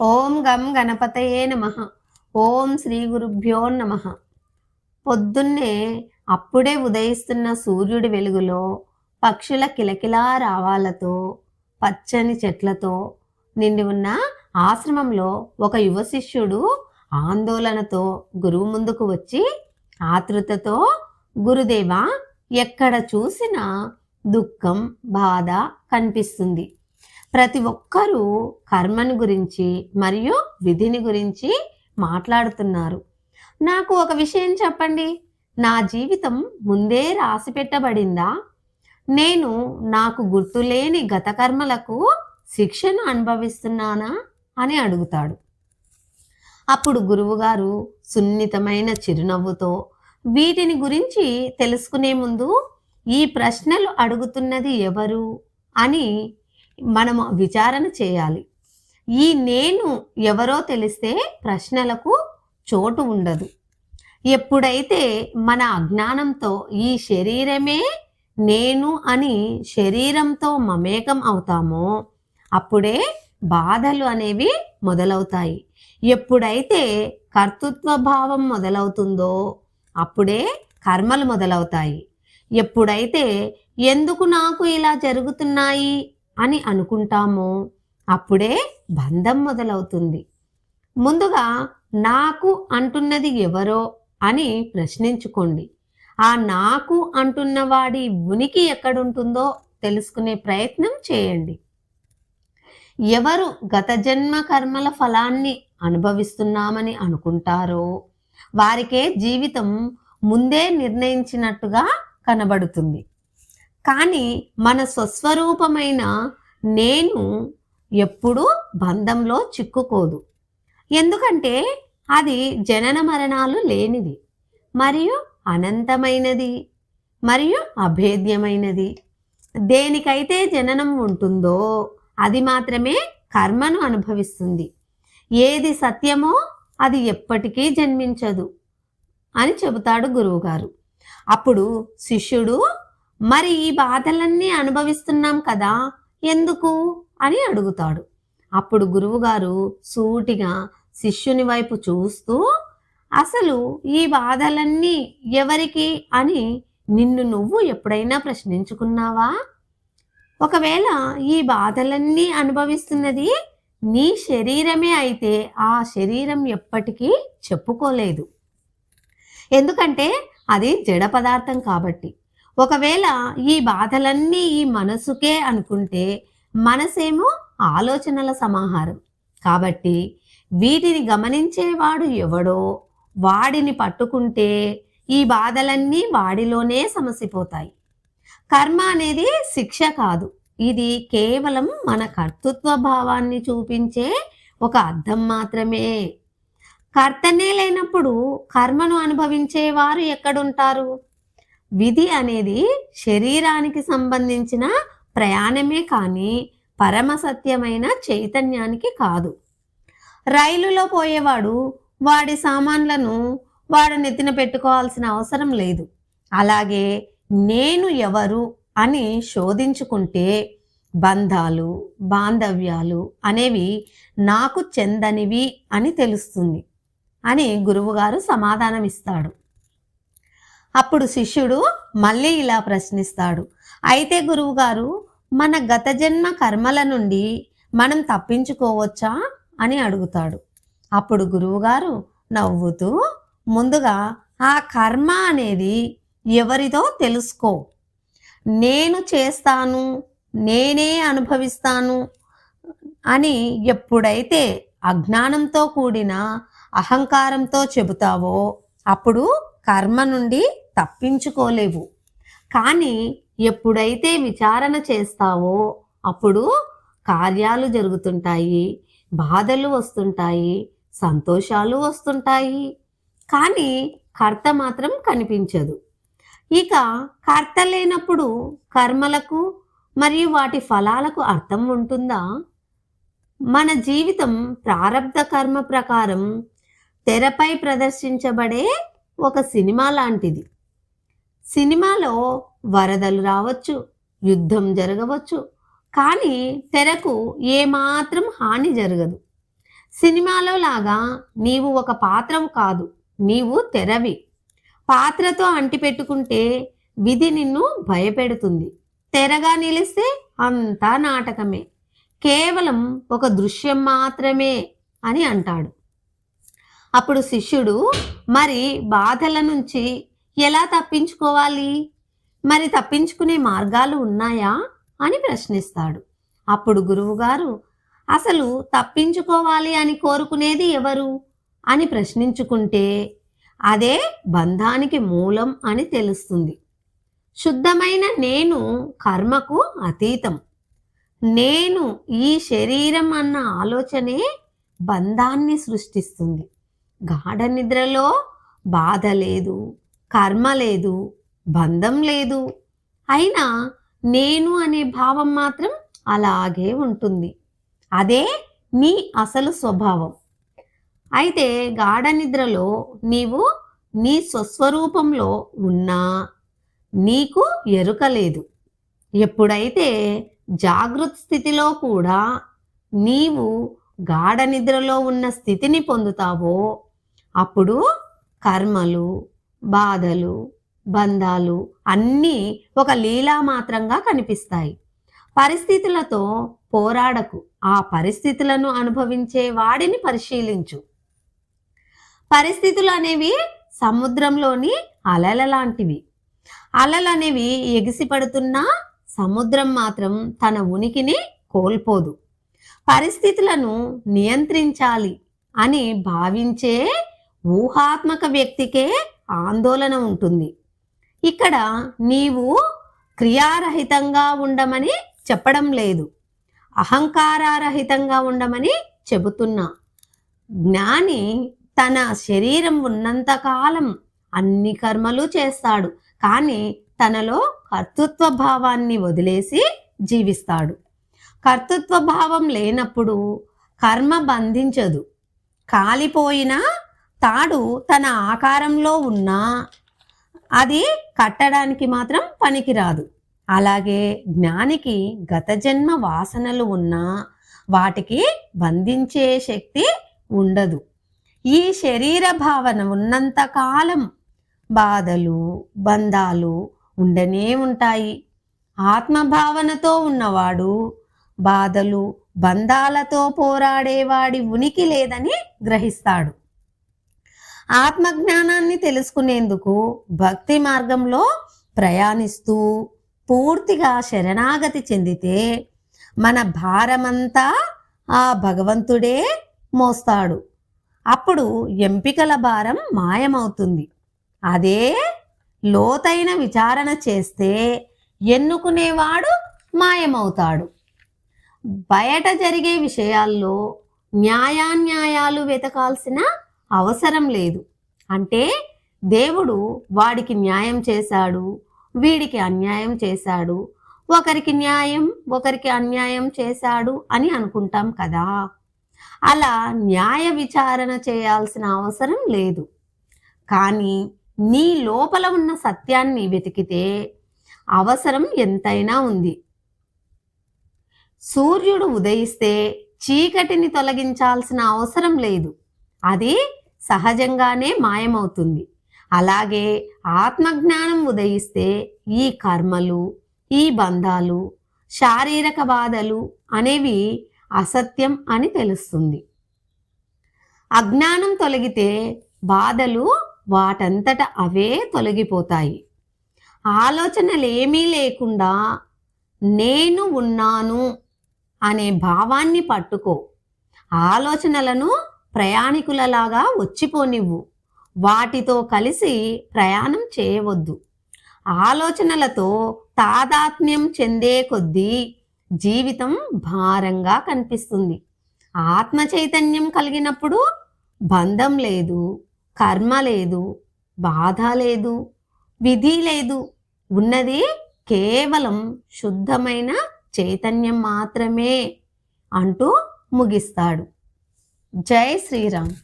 ఓం గం గణపతయే నమః. ఓం శ్రీ గురుభ్యో నమః. పొద్దున్నే అప్పుడే ఉదయిస్తున్న సూర్యుడి వెలుగులో పక్షుల కిలకిలా రావాలతో పచ్చని చెట్లతో నిండి ఉన్న ఆశ్రమంలో ఒక యువ శిష్యుడు ఆందోళనతో గురువు ముందుకు వచ్చి ఆతృతతో, గురుదేవా, ఎక్కడ చూసినా దుఃఖం, బాధ కనిపిస్తుంది. ప్రతి ఒక్కరూ కర్మని గురించి మరియు విధిని గురించి మాట్లాడుతున్నారు. నాకు ఒక విషయం చెప్పండి. నా జీవితం ముందే రాసి పెట్టబడిందా? నేను నాకు గుర్తులేని గత కర్మలకు శిక్షను అనుభవిస్తున్నానా అని అడుగుతాడు. అప్పుడు గురువుగారు సున్నితమైన చిరునవ్వుతో, వీటిని గురించి తెలుసుకునే ముందు ఈ ప్రశ్నలు అడుగుతున్నది ఎవరు అని మనము విచారణ చేయాలి. ఈ నేను ఎవరో తెలిస్తే ప్రశ్నలకు చోటు ఉండదు. ఎప్పుడైతే మన అజ్ఞానంతో ఈ శరీరమే నేను అని శరీరంతో మమేకం అవుతామో అప్పుడే బాధలు అనేవి మొదలవుతాయి. ఎప్పుడైతే కర్తృత్వ భావం మొదలవుతుందో అప్పుడే కర్మలు మొదలవుతాయి. ఎప్పుడైతే ఎందుకు నాకు ఇలా జరుగుతున్నాయి అని అనుకుంటామో అప్పుడే బంధం మొదలవుతుంది. ముందుగా నాకు అంటున్నది ఎవరో అని ప్రశ్నించుకోండి. ఆ నాకు అంటున్న వాడి ఉనికి ఎక్కడుంటుందో తెలుసుకునే ప్రయత్నం చేయండి. ఎవరు గత జన్మ కర్మల ఫలాన్ని అనుభవిస్తున్నామని అనుకుంటారో వారికే జీవితం ముందే నిర్ణయించినట్టుగా కనబడుతుంది. కానీ మన స్వస్వరూపమైన నేను ఎప్పుడూ బంధంలో చిక్కుకోదు. ఎందుకంటే అది జనన మరణాలు లేనిది మరియు అనంతమైనది మరియు అభేద్యమైనది. దేనికైతే జననం ఉంటుందో అది మాత్రమే కర్మను అనుభవిస్తుంది. ఏది సత్యమో అది ఎప్పటికీ జన్మించదు అని చెబుతాడు గురువుగారు. అప్పుడు శిష్యుడు, మరి ఈ బాధలన్నీ అనుభవిస్తున్నాం కదా, ఎందుకు అని అడుగుతాడు. అప్పుడు గురువుగారు సూటిగా శిష్యుని వైపు చూస్తూ, అసలు ఈ బాధలన్నీ ఎవరికి అని నిన్ను నువ్వు ఎప్పుడైనా ప్రశ్నించుకున్నావా? ఒకవేళ ఈ బాధలన్నీ అనుభవిస్తున్నది నీ శరీరమే అయితే ఆ శరీరం ఎప్పటికీ చెప్పుకోలేదు. ఎందుకంటే అది జడ పదార్థం కాబట్టి. ఒకవేళ ఈ బాధలన్నీ ఈ మనసుకే అనుకుంటే మనసేమో ఆలోచనల సమాహారం కాబట్టి వీటిని గమనించేవాడు ఎవడో వాడిని పట్టుకుంటే ఈ బాధలన్నీ వాడిలోనే సమసిపోతాయి. కర్మ అనేది శిక్ష కాదు. ఇది కేవలం మన కర్తృత్వ భావాన్ని చూపించే ఒక అర్థం మాత్రమే. కర్తనే లేనప్పుడు కర్మను అనుభవించేవారు ఎక్కడుంటారు? విధి అనేది శరీరానికి సంబంధించిన ప్రయాణమే కానీ పరమ సత్యమైన చైతన్యానికి కాదు. రైలులో పోయేవాడు వాడి సామాన్లను వాడు నెత్తిన పెట్టుకోవాల్సిన అవసరం లేదు. అలాగే నేను ఎవరు అని శోధించుకుంటే బంధాలు, బాంధవ్యాలు అనేవి నాకు చెందనివి అని తెలుస్తుంది అని గురువుగారు సమాధానం ఇస్తాడు. అప్పుడు శిష్యుడు మళ్ళీ ఇలా ప్రశ్నిస్తాడు, అయితే గురువుగారు, మన గత జన్మ కర్మల నుండి మనం తప్పించుకోవచ్చా అని అడుగుతాడు. అప్పుడు గురువుగారు నవ్వుతూ, ముందుగా ఆ కర్మ అనేది ఎవరిదో తెలుసుకో. నేను చేస్తాను, నేనే అనుభవిస్తాను అని ఎప్పుడైతే అజ్ఞానంతో కూడిన అహంకారంతో చెబుతావో అప్పుడు కర్మ నుండి తప్పించుకోలేవు. కానీ ఎప్పుడైతే విచారణ చేస్తావో అప్పుడు కార్యాలు జరుగుతుంటాయి, బాధలు వస్తుంటాయి, సంతోషాలు వస్తుంటాయి. కానీ కర్త మాత్రం కనిపించదు. ఇక కర్త లేనప్పుడు కర్మలకు మరియు వాటి ఫలాలకు అర్థం ఉంటుందా? మన జీవితం ప్రారబ్ధ కర్మ ప్రకారం తెరపై ప్రదర్శించబడే ఒక సినిమా లాంటిది. సినిమాలో వరదలు రావచ్చు, యుద్ధం జరగవచ్చు, కానీ తెరకు ఏమాత్రం హాని జరగదు. సినిమాలో లాగా నీవు ఒక పాత్రవు కాదు, నీవు తెరవి. పాత్రతో అంటిపెట్టుకుంటే విధి నిన్ను భయపెడుతుంది. తెరగా నిలిస్తే అంతా నాటకమే, కేవలం ఒక దృశ్యం మాత్రమే అని అంటాడు. అప్పుడు శిష్యుడు, మరి బాధల నుంచి ఎలా తప్పించుకోవాలి, మరి తప్పించుకునే మార్గాలు ఉన్నాయా అని ప్రశ్నిస్తాడు. అప్పుడు గురువుగారు, అసలు తప్పించుకోవాలి అని కోరుకునేది ఎవరు అని ప్రశ్నించుకుంటే అదే బంధానికి మూలం అని తెలుస్తుంది. శుద్ధమైన నేను కర్మకు అతీతం. నేను ఈ శరీరం అన్న ఆలోచనే బంధాన్ని సృష్టిస్తుంది. గాఢ నిద్రలో బాధ లేదు, కర్మ లేదు, బంధం లేదు. అయినా నేను అనే భావం మాత్రం అలాగే ఉంటుంది. అదే నీ అసలు స్వభావం. అయితే గాఢ నిద్రలో నీవు నీ స్వస్వరూపంలో ఉన్నా నీకు ఎరుక లేదు. ఎప్పుడైతే జాగృత స్థితిలో కూడా నీవు గాఢ నిద్రలో ఉన్న స్థితిని పొందుతావో అప్పుడు కర్మలు, బాధలు, బంధాలు అన్నీ ఒక లీలా మాత్రంగా కనిపిస్తాయి. పరిస్థితులతో పోరాడకు, ఆ పరిస్థితులను అనుభవించే వాడిని పరిశీలించు. పరిస్థితులు అనేవి సముద్రంలోని అలల లాంటివి. అలలు అనేవి ఎగిసిపడుతున్నా సముద్రం మాత్రం తన ఉనికిని కోల్పోదు. పరిస్థితులను నియంత్రించాలి అని భావించే ఊహాత్మక వ్యక్తికే ఆందోళన ఉంటుంది. ఇక్కడ నీవు క్రియారహితంగా ఉండమని చెప్పడం లేదు, అహంకారరహితంగా ఉండమని చెబుతున్నా. జ్ఞాని తన శరీరం ఉన్నంతకాలం అన్ని కర్మలు చేస్తాడు, కానీ తనలో కర్తృత్వ భావాన్ని వదిలేసి జీవిస్తాడు. కర్తృత్వ భావం లేనప్పుడు కర్మ బంధించదు. కాలిపోయిన తాడు తన ఆకారంలో ఉన్నా అది కట్టడానికి మాత్రం పనికిరాదు. అలాగే జ్ఞానికి గత జన్మ వాసనలు ఉన్నా వాటికి బంధించే శక్తి ఉండదు. ఈ శరీర భావన ఉన్నంత కాలం బాధలు, బంధాలు ఉండనే ఉంటాయి. ఆత్మభావనతో ఉన్నవాడు బాధలు, బంధాలతో పోరాడేవాడి ఉనికి లేదని గ్రహిస్తాడు. ఆత్మజ్ఞానాన్ని తెలుసుకునేందుకు భక్తి మార్గంలో ప్రయాణిస్తూ పూర్తిగా శరణాగతి చెందితే మన భారమంతా ఆ భగవంతుడే మోస్తాడు. అప్పుడు ఎంపికల భారం మాయమవుతుంది. అదే లోతైన విచారణ చేస్తే ఎన్నుకునేవాడు మాయమవుతాడు. బయట జరిగే విషయాల్లో న్యాయాన్యాయాలు వెతకాల్సిన అవసరం లేదు. అంటే దేవుడు వాడికి న్యాయం చేశాడు, వీడికి అన్యాయం చేశాడు, ఒకరికి న్యాయం ఒకరికి అన్యాయం చేశాడు అని అనుకుంటాం కదా. అలా న్యాయ విచారణ చేయాల్సిన అవసరం లేదు. కానీ నీ లోపల ఉన్న సత్యాన్ని వెతికితే అవసరం ఎంతైనా ఉంది. సూర్యుడు ఉదయిస్తే చీకటిని తొలగించాల్సిన అవసరం లేదు, అది సహజంగానే మాయమవుతుంది. అలాగే ఆత్మజ్ఞానం ఉదయిస్తే ఈ కర్మలు, ఈ బంధాలు, శారీరక బాధలు అనేవి అసత్యం అని తెలుస్తుంది. అజ్ఞానం తొలగితే బాధలు వాటంతట అవే తొలగిపోతాయి. ఆలోచనలేమీ లేకుండా నేను ఉన్నాను అనే భావాన్ని పట్టుకో. ఆలోచనలను ప్రయాణికులలాగా వచ్చిపోనివ్వు, వాటితో కలిసి ప్రయాణం చేయవద్దు. ఆలోచనలతో తాదాత్మ్యం చెందే కొద్దీ జీవితం భారంగా కనిపిస్తుంది. ఆత్మ చైతన్యం కలిగినప్పుడు బంధం లేదు, కర్మ లేదు, బాధ లేదు, విధి లేదు. ఉన్నది కేవలం శుద్ధమైన చైతన్యం మాత్రమే అంటూ ముగిస్తాడు. జై శ్రీరామ్.